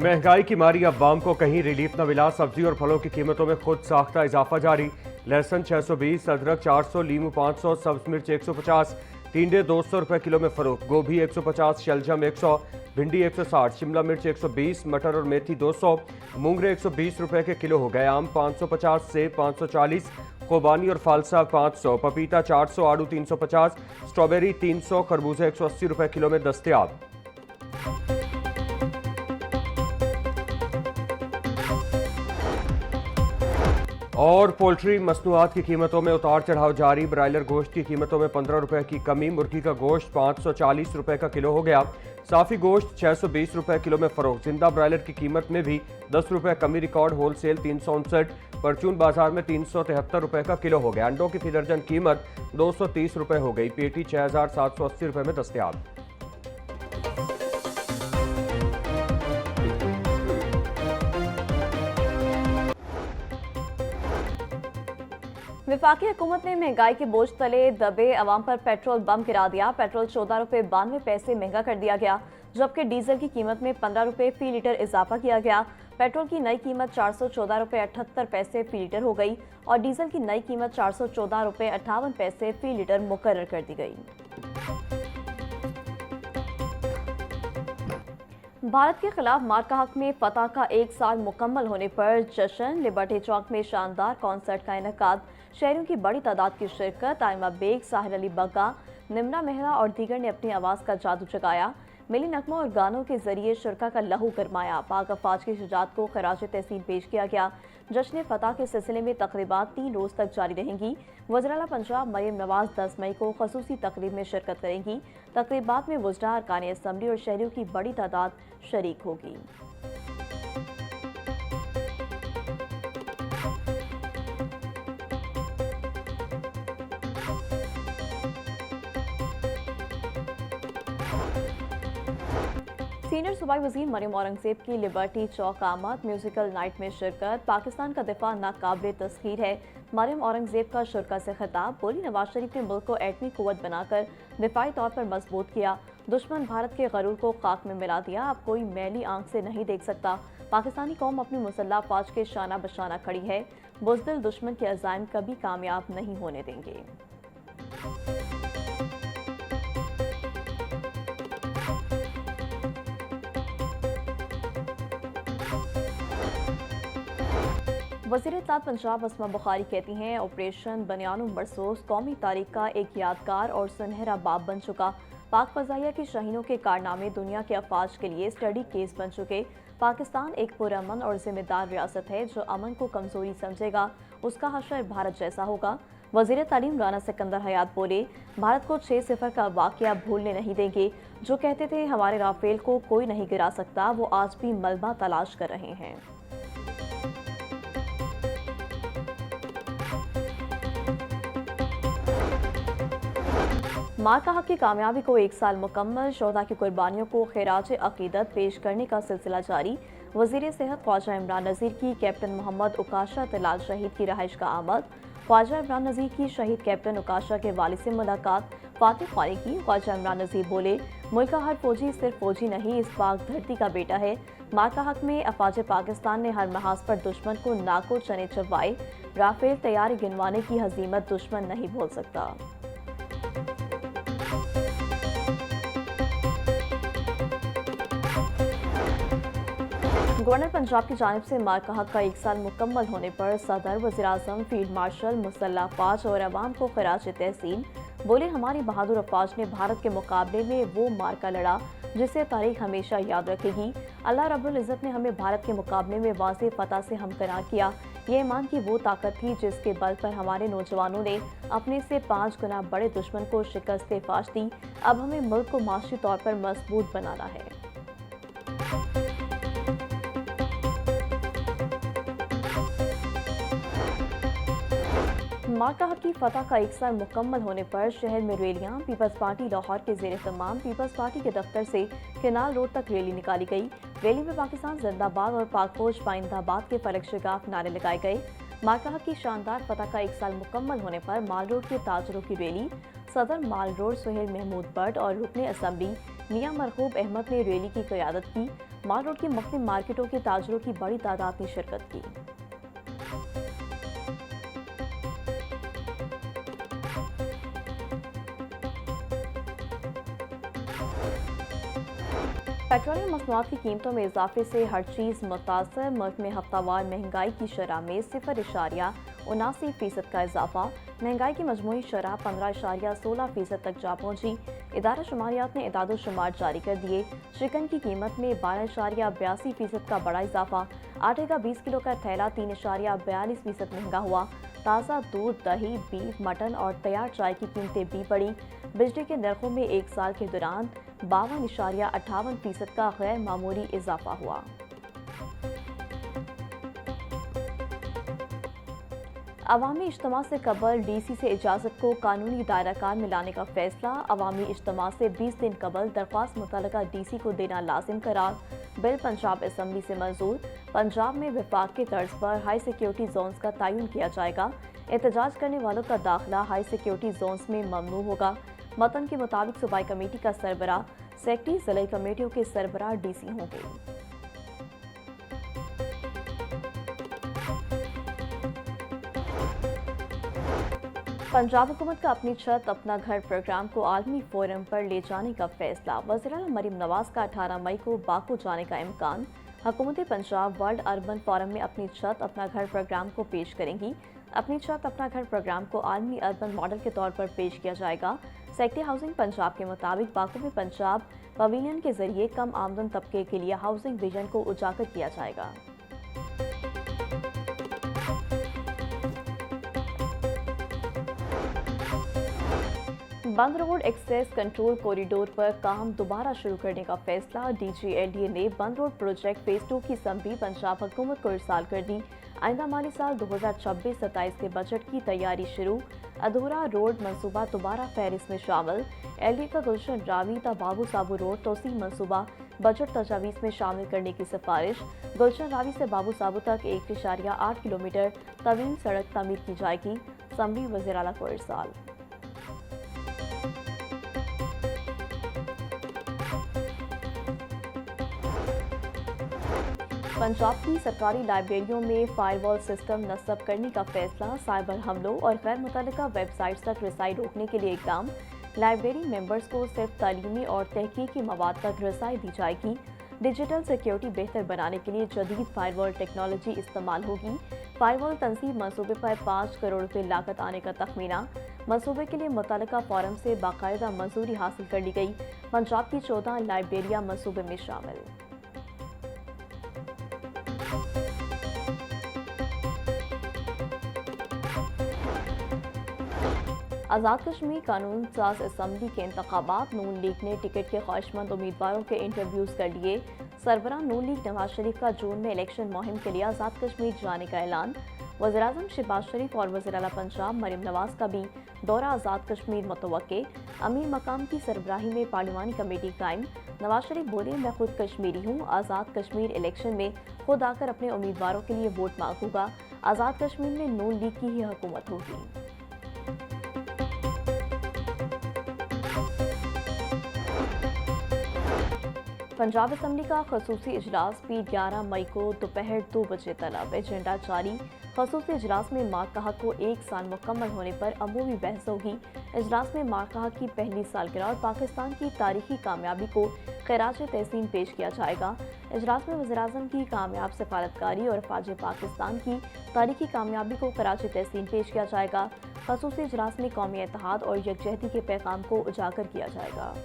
महंगाई की मारी अब वाम को कहीं रिलीफ न मिला। सब्जी और फलों की कीमतों में खुद साख्ता इजाफा जारी। लहसुन 620, अदरक 400, लीमू 500, सब्ज मिर्च 150, टिंडे 200 रुपए किलो में फरोख्त। गोभी 150, शलजम 100, भिंडी 160, शिमला मिर्च 120, मटर और मेथी 200, मूंगरे 120 रुपए के किलो हो गए। आम 550, सेब 540, खुबानी और फालसा 500, पपीता 400, आड़ू 350, स्ट्रॉबेरी 300, खरबूजे 180 रुपए किलो में दस्तयाब। और पोल्ट्री मसनूआत की कीमतों में उतार चढ़ाव जारी। ब्रायलर गोश्त की कीमतों में 15 रुपए की कमी। मुर्गी का गोश्त 540 रुपए का किलो हो गया। साफी गोश्त 620 रुपए किलो में फरोख्त। जिंदा ब्रायलर की कीमत में भी 10 रुपए कमी रिकॉर्ड। होलसेल 359, परचून बाजार में 373 रुपए का किलो हो गया। अंडों की फी दर्जन कीमत 230 रुपए हो गई। पेटी 6780 रुपए में दस्तयाब। वफाकी हुकूमत ने महंगाई के बोझ तले दबे अवाम पर पेट्रोल बम गिरा दिया। पेट्रोल 14 रुपए 92 पैसे महंगा कर दिया गया, जबकि डीजल की कीमत में 15 रुपए फी लीटर इजाफा किया गया। पेट्रोल की नई कीमत 414 रुपए 78 पैसे फी लीटर हो गई और डीजल की नई कीमत 414 रुपए 58 पैसे फी लीटर मुकर्रर कर दी गई। भारत के खिलाफ मार्का हक में फतह का 1 साल मुकम्मल होने पर जश्न। लिबर्टी चौक में शानदार कॉन्सर्ट का इनेकाद। शहरियों की बड़ी तादाद की शिरकत। आइमा बेग, साहिल अली बग्गा, निम्रा मेहरा और दीगर ने अपनी आवाज़ का जादू जगाया। मिली नगमों और गानों के जरिए शुरका का लहू गरमाया। पाक अफवाज की शुजात को खराज तहसीन पेश किया गया। जश्न फतह के सिलसिले में तकरीबात 3 रोज़ तक जारी रहेंगी। वज़ीर-ए-आला पंजाब मरियम नवाज 10 मई को खसूसी तकरीब में शिरकत करेंगी। तकरीबात में वज़रा, अरकान असम्बली और शहरियों की बड़ी तादाद शरीक होगी। सीनियर सूबाई वज़ीर मरियम औरंगज़ेब की लिबर्टी चौक आमद। म्यूजिकल नाइट में शिरकत। पाकिस्तान का दिफा नाकाबिले तस्खीर है। मरियम औरंगज़ेब का शुरका से खिताब। बोली, नवाज शरीफ ने मुल्क को एटमी कुव्वत बनाकर दिफाई तौर पर मजबूत किया। दुश्मन भारत के गरूर को खाक में मिला दिया। अब कोई मैली आंख से नहीं देख सकता। पाकिस्तानी कौम अपनी मुसल्लह फौज के शाना बशाना खड़ी है। बुज़दिल दुश्मन के अज़ाइम कभी कामयाब नहीं होने देंगे। वज़ीर-ए-इत्तेहाद पंजाब अस्मा बुखारी कहती हैं, ऑपरेशन बनियान बरसोस कौमी तारीख का एक यादगार और सुनहरा बाब बन चुका। पाक फ़ज़ाइया के शाहीनों के कारनामे दुनिया के अफवाज के लिए स्टडी केस बन चुके। पाकिस्तान एक पुरअमन और जिम्मेदार रियासत है। जो अमन को कमज़ोरी समझेगा उसका हशर भारत जैसा होगा। वज़ीर तालीम राना सिकंदर हयात बोले, भारत को 6-0 का वाक़या भूलने नहीं देंगे। जो कहते थे हमारे राफेल को कोई नहीं गिरा सकता, वो आज भी मलबा तलाश कर रहे हैं। मार्का हक की कामयाबी को 1 साल मुकम्मल। शोहदा की कुर्बानियों को खिराज अकीदत पेश करने का सिलसिला जारी। वज़ीर सेहत ख्वाजा इमरान नज़ीर की कैप्टन मोहम्मद उकाशा तलाल शहीद की रहाइश का आमद। ख्वाजा इमरान नज़ीर की शहीद कैप्टन उकाशा के वालिद से मुलाकात। फातिह ख्वानी की। ख्वाजा इमरान नज़ीर बोले, मुल्क का हर फौजी सिर्फ फौजी नहीं, इस पाक धरती का बेटा है। मार्का हक में अफवाज पाकिस्तान ने हर महाज पर दुश्मन को नाको चने चबवाए। राफेल तैयारी गिनवाने की हजीमत दुश्मन नहीं भूल सकता। गवर्नर पंजाब की जानिब से मार्का हक का 1 साल मुकम्मल होने पर सदर, वज़ीर-ए-आज़म, फील्ड मार्शल, मुसल्लह फ़ौज और अवाम को खिराज तहसीन। बोले, हमारी बहादुर अफवाज ने भारत के मुकाबले में वो मार्का लड़ा जिसे तारीख हमेशा याद रखेगी। अल्लाह रब्बुल इज़्ज़त ने हमें भारत के मुकाबले में वाज़ेह फ़तह से हमकनार किया। ये ईमान की वो ताकत थी जिसके बल पर हमारे नौजवानों ने अपने से 5 गुना बड़े दुश्मन को शिकस्त फाश दी। अब हमें मुल्क को माशी तौर पर मजबूत बनाना है। मार्का हक की फतह का 1 साल मुकम्मल होने पर शहर में रैलियां। पीपल्स पार्टी लाहौर के ज़ेर तमाम पीपल्स पार्टी के दफ्तर से केनाल रोड तक रैली निकाली गई। रैली में पाकिस्तान जिंदाबाद और पाक फौज पाइंदाबाद के फलक शिगाफ नारे लगाए गए। मार्का हक की शानदार फतह का 1 साल मुकम्मल होने पर माल रोड के ताजरों की रैली। सदर माल रोड सुहेल महमूद बट और रुकने असम्बली मियां मरहूब अहमद ने रैली की क़यादत की। माल रोड की मुख्तलिफ मार्केटों के ताजरों की बड़ी तादाद ने शिरकत की। पेट्रोलियम मसनूआत की कीमतों में इजाफे से हर चीज़ मुतासर। मुल्क में हफ्तावार महंगाई की शरह में 0.79% का इजाफा। महंगाई की मजमूई शरह 15.16% तक जा पहुंची। इदारा शुमारियात ने इदादो शुमार जारी कर दिए। चिकन की कीमत में 12.82% का बड़ा इजाफा। आटे का 20 किलो का थैला 3.42% महंगा हुआ। ताज़ा दूध, दही, बीफ, मटन और तैयार चाय की कीमतें भी बढ़ी। बिजली के नरखों में एक साल के दौरान 52.58% का गैर मामूली इजाफा हुआ। अवामी इज्तिमा से कबल डीसी से इजाज़त को कानूनी दायराकार में लाने का फैसला। अवामी इज्तिमा से 20 दिन कबल दरख्वास्त मुतल्लिका डीसी को देना लाजिम करार। बिल पंजाब असम्बली से मंजूर। पंजाब में विफाक के तर्ज पर हाई सिक्योरिटी जोन्स का तयन किया जाएगा। एहतजाज करने वालों का दाखिला हाई सिक्योरिटी जोन्स में ममनू होगा। मतन के मुताबिक सूबाई कमेटी का सरबराह सेक्रेटरी, ज़िला कमेटियों के सरबराह डीसी होंगे। पंजाब हुकूमत का अपनी छत अपना घर प्रोग्राम को आलमी फोरम पर ले जाने का फैसला। वज़ीर-ए-आला मरीम नवाज का 18 मई को बाकू जाने का इम्कान। हुकूमत पंजाब वर्ल्ड अर्बन फोरम में अपनी छत अपना घर प्रोग्राम को पेश करेंगी। अपनी छत अपना घर प्रोग्राम को आलमी अर्बन मॉडल के तौर पर पेश किया जाएगा। सेक्रेटरी हाउसिंग पंजाब के मुताबिक बाकू में पंजाब पवेलियन के जरिए कम आमदन तबके के लिए हाउसिंग विजन को उजागर किया जाएगा। बंद रोड एक्सेस कंट्रोल कॉरिडोर पर काम दोबारा शुरू करने का फैसला। DGLDA ने बंद रोड प्रोजेक्ट फेज 2 की समरी पंजाब हुकूमत को इरसाल कर दी। आइंदा माली साल 2026-27 के बजट की तैयारी शुरू। अधूरा रोड मंसूबा दोबारा फहरिस्त में शामिल। LDA का गुलशन रावी ता बाबू साबू रोड तोसी मंसूबा बजट तजावीज़ में शामिल करने की सिफारिश। गुलशन रावी से बाबू साबू तक 1.8 किलोमीटर तवील सड़क तामीर की जाएगी। समरी वज़ीर-ए-आला को इरसाल। पंजाब की सरकारी लाइब्रेरियों में फायरवॉल सिस्टम नस्ब करने का फैसला। साइबर हमलों और गैर मुतल्लिका वेबसाइट्स तक रसाई रोकने के लिए इकदाम। लाइब्रेरी मेंबर्स को सिर्फ तालीमी और तहकीकी मवाद तक रसाई दी जाएगी। डिजिटल सिक्योरिटी बेहतर बनाने के लिए जदीद फायरवॉल टेक्नोलॉजी इस्तेमाल होगी। फायरवॉल तंसीब मंसूबे पर 5 करोड़ रुपए लागत आने का तखमीना। मंसूबे के लिए मुतल्लिका फोरम से बाकायदा मंजूरी हासिल कर ली गई। पंजाब की 14 लाइब्रेरियां मंसूबे में शामिल। आज़ाद कश्मीर कानून साज असम्बली के इंतखाबात। नून लीग ने टिकट के ख्वाहिशमंद उम्मीदवारों के इंटरव्यूज कर लिए। सरबराह नून लीग नवाज शरीफ का जून में इलेक्शन मुहिम के लिए आज़ाद कश्मीर जाने का ऐलान। वज़ीर-ए-आज़म शहबाज शरीफ और वज़ीर-ए-आला पंजाब मरीम नवाज का भी दौरा आज़ाद कश्मीर मुतवक्के। अमीर मकाम की सरबराही में पार्लिमानी कमेटी कायम। नवाज शरीफ बोले, मैं खुद कश्मीरी हूँ। आज़ाद कश्मीर इलेक्शन में खुद आकर अपने उम्मीदवारों के लिए वोट मांगूंगा। आज़ाद कश्मीर में नून लीग की ही हुकूमत होगी। पंजाब असम्बली का खसूसी इजलास भी 11 मई को दोपहर 2 बजे तलब। एजेंडा जारी। खसूसी इजलास में मार्क का हक को 1 साल मुकम्मल होने पर अमूमी बहस होगी। इजलास में मार्क का हक की पहली सालगिरह और पाकिस्तान की तारीखी कामयाबी को खराज तहसीन पेश किया जाएगा। इजलास में वज़ीर-ए-आज़म की कामयाब सफारतकारी और फ़ौज पाकिस्तान की तारीखी कामयाबी को खराज तहसीन पेश किया जाएगा। खसूसी इजलास में कौमी इत्तेहाद और यकजहती के पैगाम को उजागर किया जाएगा।